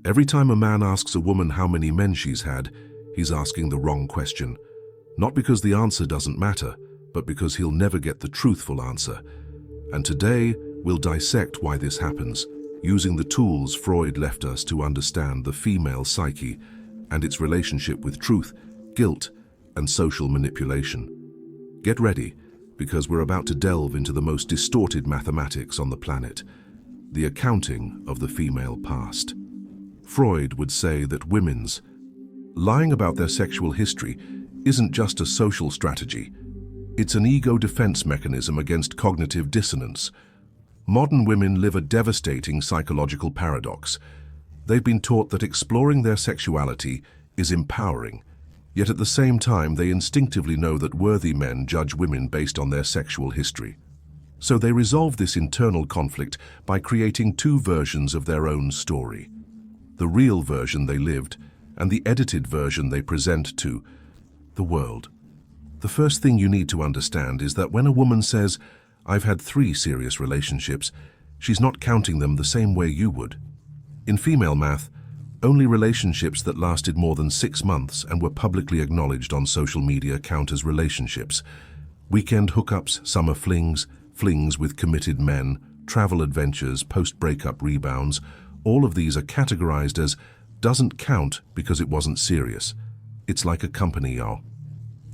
Every time a man asks a woman how many men she's had, he's asking the wrong question. Not because the answer doesn't matter, but because he'll never get the truthful answer. And today, we'll dissect why this happens, using the tools Freud left us to understand the female psyche and its relationship with truth, guilt, and social manipulation. Get ready, because we're about to delve into the most distorted mathematics on the planet, the accounting of the female past. Freud would say that women's lying about their sexual history isn't just a social strategy. It's an ego defense mechanism against cognitive dissonance. Modern women live a devastating psychological paradox. They've been taught that exploring their sexuality is empowering, yet at the same time they instinctively know that worthy men judge women based on their sexual history. So they resolve this internal conflict by creating two versions of their own story: the real version they lived and the edited version they present to the world. The first thing you need to understand is that when a woman says, "I've had 3 serious relationships," she's not counting them the same way you would. In female math, only relationships that lasted more than 6 months and were publicly acknowledged on social media count as relationships. Weekend hookups, summer flings, flings with committed men, travel adventures, post-breakup rebounds, all of these are categorized as doesn't count because it wasn't serious. It's like a company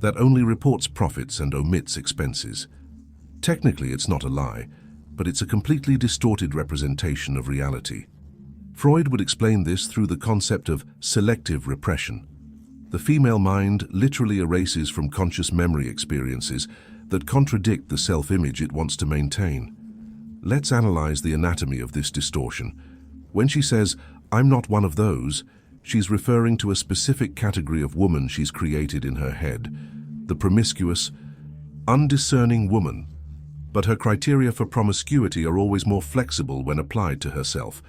that only reports profits and omits expenses. Technically, it's not a lie, but it's a completely distorted representation of reality. Freud would explain this through the concept of selective repression. The female mind literally erases from conscious memory experiences that contradict the self-image it wants to maintain. Let's analyze the anatomy of this distortion. When she says, "I'm not one of those," she's referring to a specific category of woman she's created in her head, the promiscuous, undiscerning woman. But her criteria for promiscuity are always more flexible when applied to herself.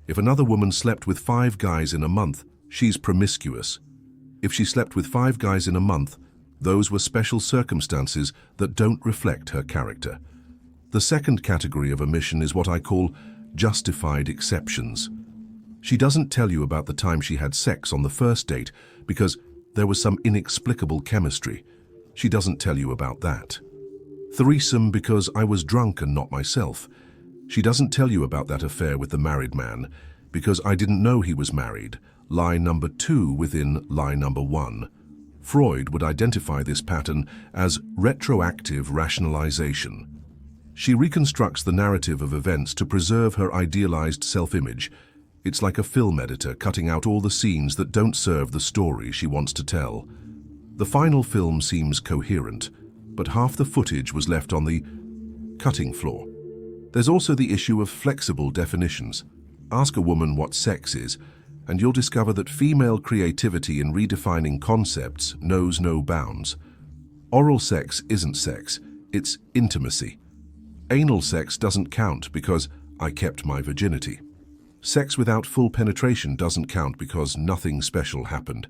If another woman slept with 5 guys in a month, she's promiscuous. If she slept with 5 guys in a month, those were special circumstances that don't reflect her character. The second category of omission is what I call justified exceptions. She doesn't tell you about the time she had sex on the first date because there was some inexplicable chemistry. She doesn't tell you about that. Threesome because I was drunk and not myself. She doesn't tell you about that affair with the married man because I didn't know he was married. Lie number 2 within lie number 1. Freud would identify this pattern as retroactive rationalization. She reconstructs the narrative of events to preserve her idealized self-image. It's like a film editor cutting out all the scenes that don't serve the story she wants to tell. The final film seems coherent, but half the footage was left on the cutting floor. There's also the issue of flexible definitions. Ask a woman what sex is, and you'll discover that female creativity in redefining concepts knows no bounds. Oral sex isn't sex, it's intimacy. Anal sex doesn't count because I kept my virginity. Sex without full penetration doesn't count because nothing special happened.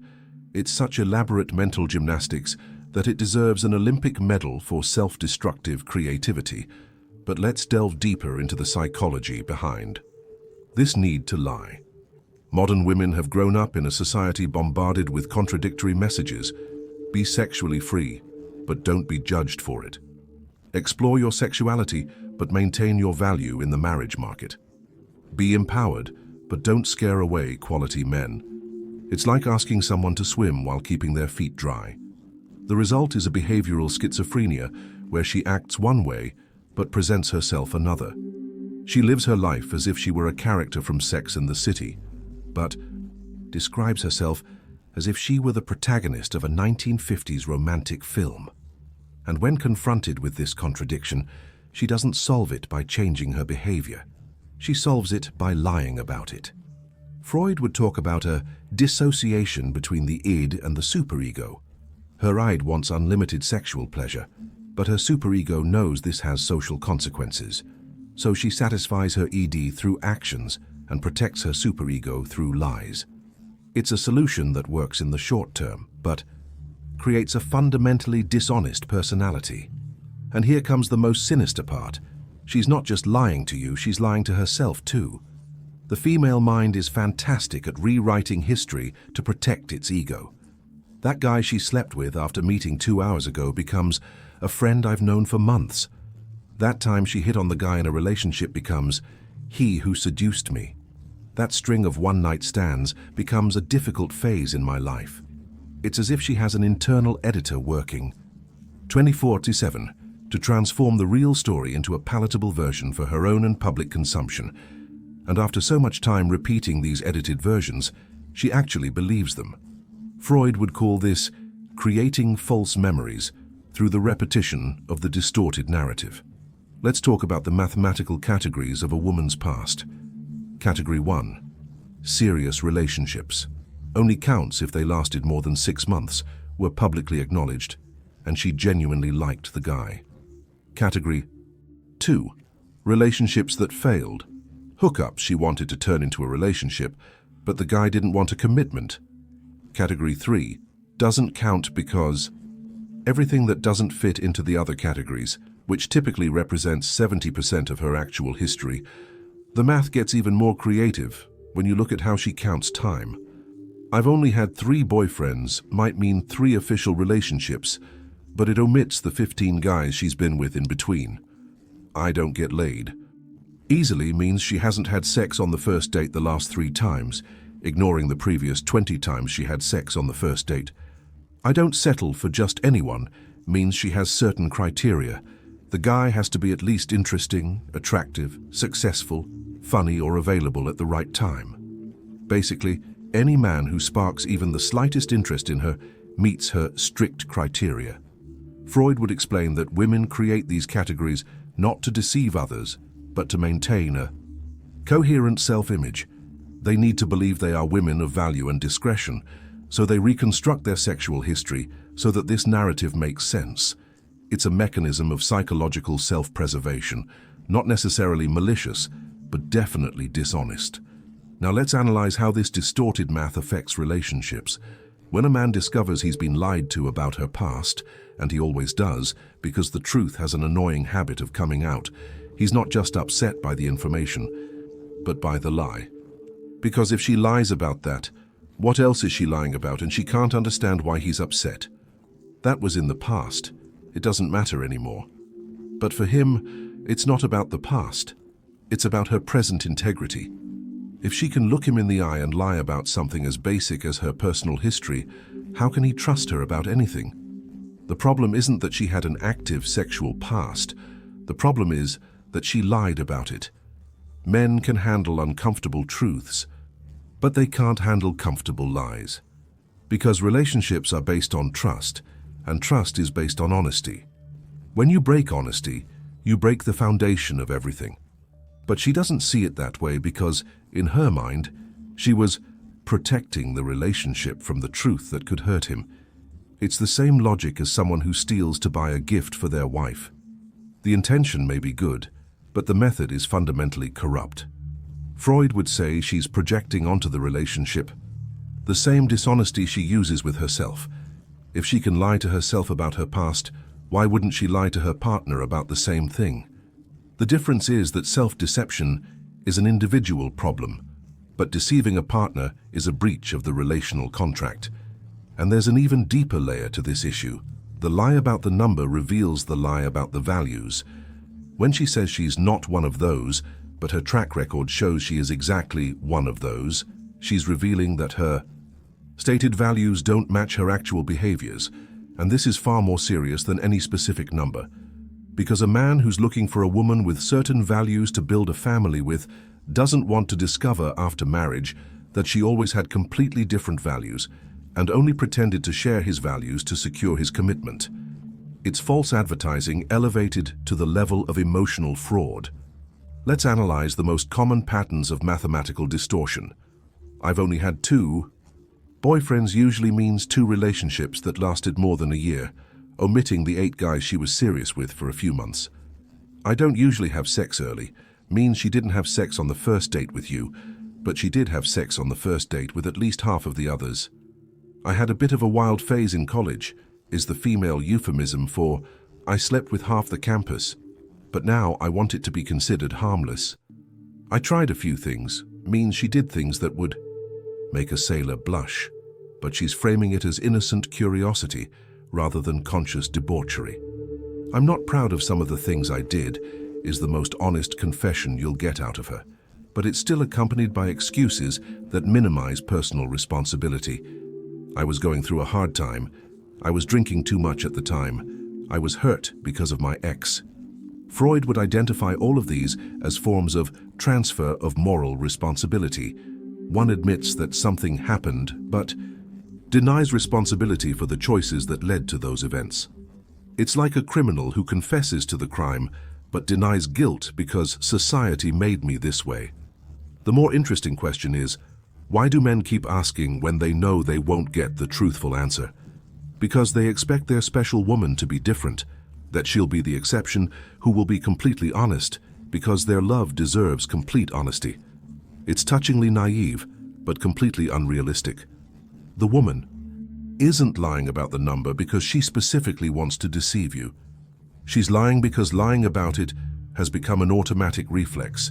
It's such elaborate mental gymnastics that it deserves an Olympic medal for self-destructive creativity. But let's delve deeper into the psychology behind this need to lie. Modern women have grown up in a society bombarded with contradictory messages. Be sexually free, but don't be judged for it. Explore your sexuality, but maintain your value in the marriage market. Be empowered, but don't scare away quality men. It's like asking someone to swim while keeping their feet dry. The result is a behavioral schizophrenia where she acts one way, but presents herself another. She lives her life as if she were a character from Sex and the City, but describes herself as if she were the protagonist of a 1950s romantic film. And when confronted with this contradiction, she doesn't solve it by changing her behavior. She solves it by lying about it. Freud would talk about a dissociation between the id and the superego. Her id wants unlimited sexual pleasure, but her superego knows this has social consequences. So she satisfies her id through actions and protects her superego through lies. It's a solution that works in the short term, but creates a fundamentally dishonest personality. And here comes the most sinister part. She's not just lying to you, she's lying to herself too. The female mind is fantastic at rewriting history to protect its ego. That guy she slept with after meeting 2 hours ago becomes a friend I've known for months. That time she hit on the guy in a relationship becomes he who seduced me. That string of one-night stands becomes a difficult phase in my life. It's as if she has an internal editor working 24/7 to transform the real story into a palatable version for her own and public consumption. And after so much time repeating these edited versions, she actually believes them. Freud would call this creating false memories through the repetition of the distorted narrative. Let's talk about the mathematical categories of a woman's past. Category 1. Serious relationships. Only counts if they lasted more than 6 months, were publicly acknowledged, and she genuinely liked the guy. Category 2. Relationships that failed. Hookups she wanted to turn into a relationship, but the guy didn't want a commitment. Category 3. Doesn't count because everything that doesn't fit into the other categories, which typically represents 70% of her actual history. The math gets even more creative when you look at how she counts time. I've only had 3 boyfriends might mean 3 official relationships, but it omits the 15 guys she's been with in between. I don't get laid. Easily means she hasn't had sex on the first date the last 3 times, ignoring the previous 20 times she had sex on the first date. I don't settle for just anyone means she has certain criteria. The guy has to be at least interesting, attractive, successful, funny, or available at the right time. Basically, any man who sparks even the slightest interest in her meets her strict criteria. Freud would explain that women create these categories not to deceive others, but to maintain a coherent self-image. They need to believe they are women of value and discretion, so they reconstruct their sexual history so that this narrative makes sense. It's a mechanism of psychological self-preservation, not necessarily malicious, but definitely dishonest. Now let's analyze how this distorted math affects relationships. When a man discovers he's been lied to about her past, and he always does, because the truth has an annoying habit of coming out, he's not just upset by the information, but by the lie. Because if she lies about that, what else is she lying about, and she can't understand why he's upset? That was in the past. It doesn't matter anymore. But for him, it's not about the past. It's about her present integrity. If she can look him in the eye and lie about something as basic as her personal history, how can he trust her about anything? The problem isn't that she had an active sexual past. The problem is that she lied about it. Men can handle uncomfortable truths, but they can't handle comfortable lies. Because relationships are based on trust, and trust is based on honesty. When you break honesty, you break the foundation of everything. But she doesn't see it that way because, in her mind, she was protecting the relationship from the truth that could hurt him. It's the same logic as someone who steals to buy a gift for their wife. The intention may be good, but the method is fundamentally corrupt. Freud would say she's projecting onto the relationship the same dishonesty she uses with herself. If she can lie to herself about her past, why wouldn't she lie to her partner about the same thing? The difference is that self-deception is an individual problem, but deceiving a partner is a breach of the relational contract. And there's an even deeper layer to this issue. The lie about the number reveals the lie about the values. When she says she's not one of those, but her track record shows she is exactly one of those, she's revealing that her stated values don't match her actual behaviors, and this is far more serious than any specific number. Because a man who's looking for a woman with certain values to build a family with doesn't want to discover after marriage that she always had completely different values and only pretended to share his values to secure his commitment. It's false advertising elevated to the level of emotional fraud. Let's analyze the most common patterns of mathematical distortion. I've only had 2. Boyfriends usually means 2 relationships that lasted more than a year, omitting the 8 guys she was serious with for a few months. I don't usually have sex early, means she didn't have sex on the first date with you, but she did have sex on the first date with at least half of the others. I had a bit of a wild phase in college, is the female euphemism for I slept with half the campus, but now I want it to be considered harmless. I tried a few things, means she did things that would make a sailor blush, but she's framing it as innocent curiosity rather than conscious debauchery. "I'm not proud of some of the things I did," is the most honest confession you'll get out of her, but it's still accompanied by excuses that minimize personal responsibility. "I was going through a hard time. I was drinking too much at the time. I was hurt because of my ex." Freud would identify all of these as forms of transfer of moral responsibility. One admits that something happened, but denies responsibility for the choices that led to those events. It's like a criminal who confesses to the crime, but denies guilt because society made me this way. The more interesting question is, why do men keep asking when they know they won't get the truthful answer? Because they expect their special woman to be different, that she'll be the exception who will be completely honest, because their love deserves complete honesty. It's touchingly naive, but completely unrealistic. The woman isn't lying about the number because she specifically wants to deceive you. She's lying because lying about it has become an automatic reflex.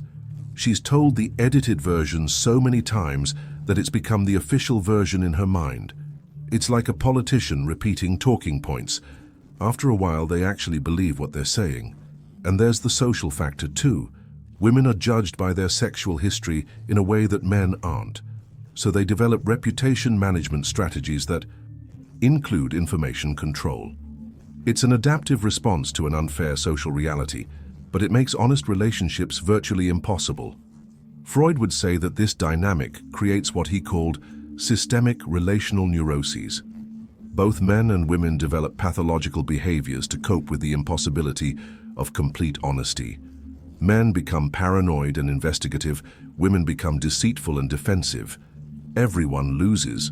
She's told the edited version so many times that it's become the official version in her mind. It's like a politician repeating talking points. After a while, they actually believe what they're saying. And there's the social factor too. Women are judged by their sexual history in a way that men aren't. So they develop reputation management strategies that include information control. It's an adaptive response to an unfair social reality, but it makes honest relationships virtually impossible. Freud would say that this dynamic creates what he called systemic relational neuroses. Both men and women develop pathological behaviors to cope with the impossibility of complete honesty. Men become paranoid and investigative, women become deceitful and defensive. Everyone loses.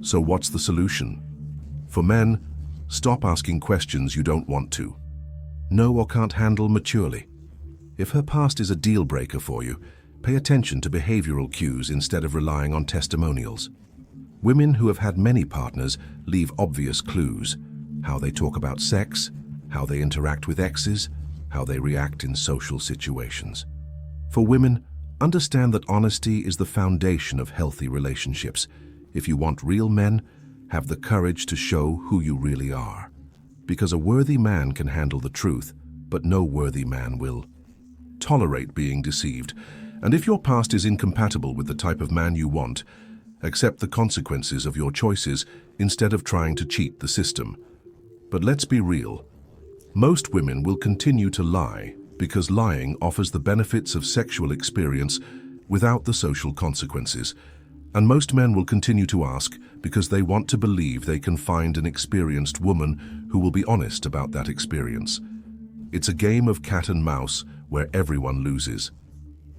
So what's the solution? For men, stop asking questions you don't want to. Know or can't handle maturely. If her past is a deal breaker for you, pay attention to behavioral cues instead of relying on testimonials. Women who have had many partners leave obvious clues: how they talk about sex, how they interact with exes, how they react in social situations. For women, understand that honesty is the foundation of healthy relationships. If you want real men, have the courage to show who you really are. Because a worthy man can handle the truth, but no worthy man will tolerate being deceived. And if your past is incompatible with the type of man you want, accept the consequences of your choices instead of trying to cheat the system. But let's be real. Most women will continue to lie because lying offers the benefits of sexual experience without the social consequences. And most men will continue to ask because they want to believe they can find an experienced woman who will be honest about that experience. It's a game of cat and mouse where everyone loses.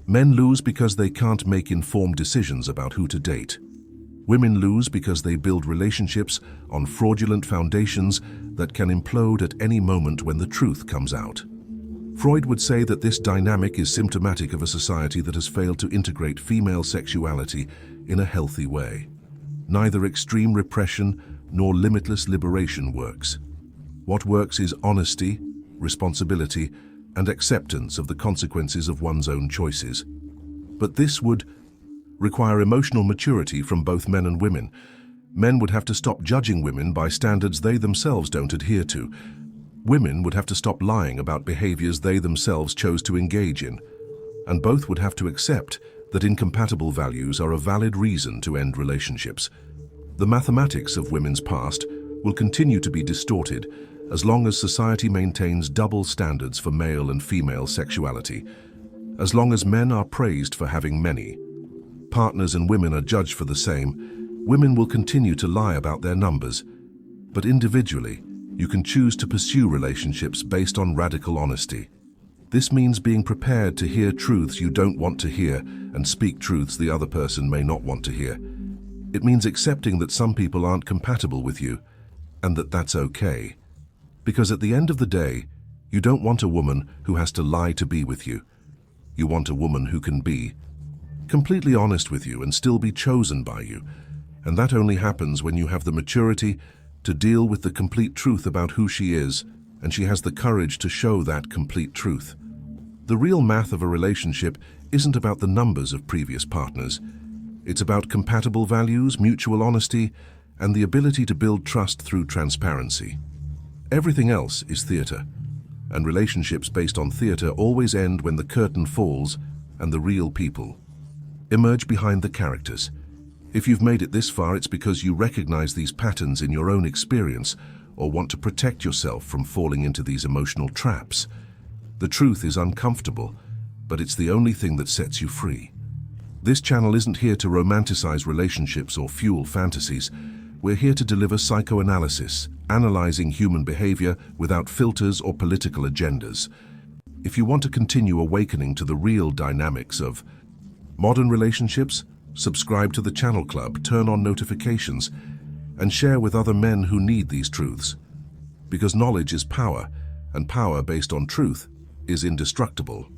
Men lose because they can't make informed decisions about who to date. Women lose because they build relationships on fraudulent foundations that can implode at any moment when the truth comes out. Freud would say that this dynamic is symptomatic of a society that has failed to integrate female sexuality in a healthy way. Neither extreme repression nor limitless liberation works. What works is honesty, responsibility, and acceptance of the consequences of one's own choices. But this would require emotional maturity from both men and women. Men would have to stop judging women by standards they themselves don't adhere to. Women would have to stop lying about behaviors they themselves chose to engage in. And both would have to accept that incompatible values are a valid reason to end relationships. The mathematics of women's past will continue to be distorted as long as society maintains double standards for male and female sexuality. As long as men are praised for having many partners and women are judged for the same, women will continue to lie about their numbers. But individually, you can choose to pursue relationships based on radical honesty. This means being prepared to hear truths you don't want to hear and speak truths the other person may not want to hear. It means accepting that some people aren't compatible with you and that that's okay. Because at the end of the day, you don't want a woman who has to lie to be with you. You want a woman who can be completely honest with you and still be chosen by you. And that only happens when you have the maturity to deal with the complete truth about who she is, and she has the courage to show that complete truth. The real math of a relationship isn't about the numbers of previous partners. It's about compatible values, mutual honesty, and the ability to build trust through transparency. Everything else is theater, and relationships based on theater always end when the curtain falls and the real people emerge behind the characters. If you've made it this far, it's because you recognize these patterns in your own experience or want to protect yourself from falling into these emotional traps. The truth is uncomfortable, but it's the only thing that sets you free. This channel isn't here to romanticize relationships or fuel fantasies. We're here to deliver psychoanalysis, analyzing human behavior without filters or political agendas. If you want to continue awakening to the real dynamics of modern relationships, subscribe to the channel club, turn on notifications, and share with other men who need these truths. Because knowledge is power, and power based on truth is indestructible.